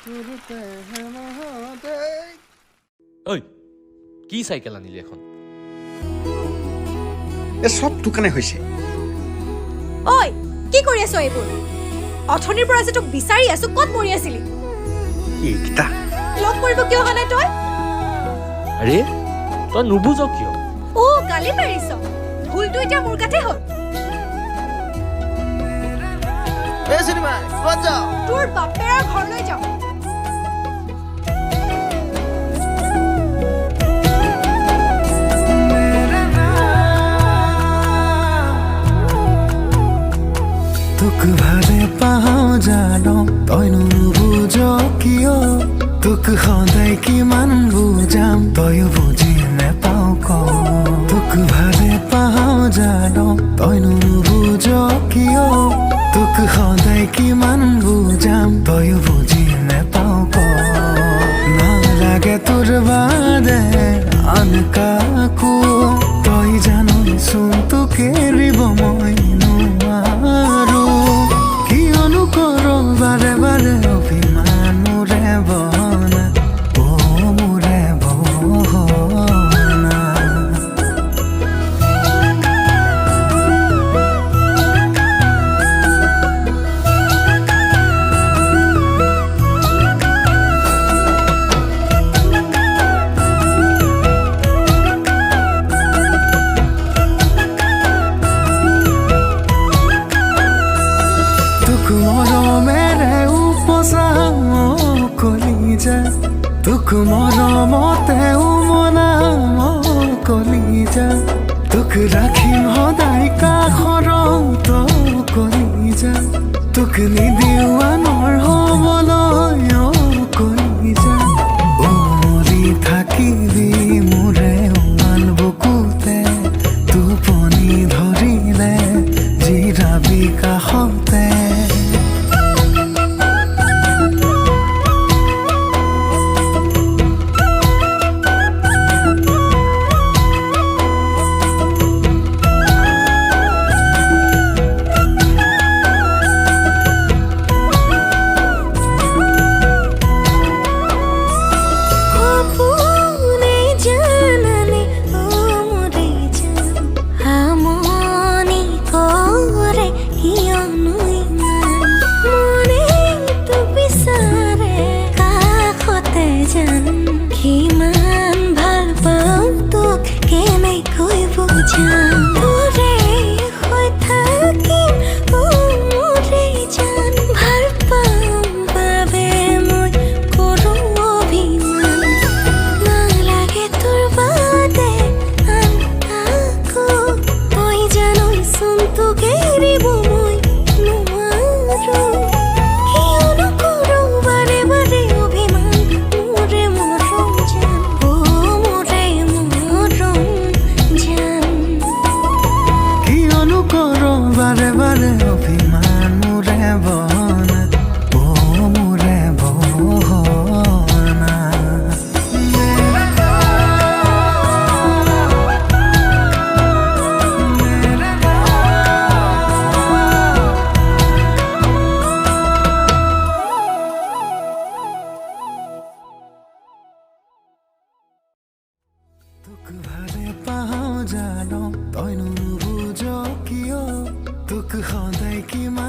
ঐ কি চাইকেল আনিলি এখন এ সব দোকানে হৈছে ঐ কি কৰি আছ এইবোৰ অথনিৰ পৰা যে তোক বিচাৰি আছো ক'ত মৰি আছিলি এইটা লগ কৰিব কিয় হলে তই আৰে তই নুবুজ কিয় ও গালি পাৰিছ ভুলটো এতিয়া মোৰ কাতে হ'ল এ সিনেমা ক'ত যাও তোৰ বাপেৰৰ ঘৰলৈ যাও तुक भाले पाव जानो तय नुबुझ किय तुक सदाय किमान बुझाम तय बुझि नेपाव क तुक भाले पाव जानो तय नुबुझ किय तुक सदाय किमान बुझाम तय बुझि नेपाव क नालागे तोर बादे आन काको तय जानैছোন तुक एरिब মই নোৱাৰো কিয়নো কৰো বাৰে বাৰে অভিমান মোৰে বহনা ও মোৰে বহনা तुक मरमते उमनाम कलिजा तुक राखिम सदाय काखर तो कलिजा तुक निदिवानर हबलय कलिजा उमरि থাকিবি मोरे उमान बुकुते टुपनि धरिले जिराबि काखते तुक भाले पाव जानो तय नुबुझ किय तुक सदाय किमान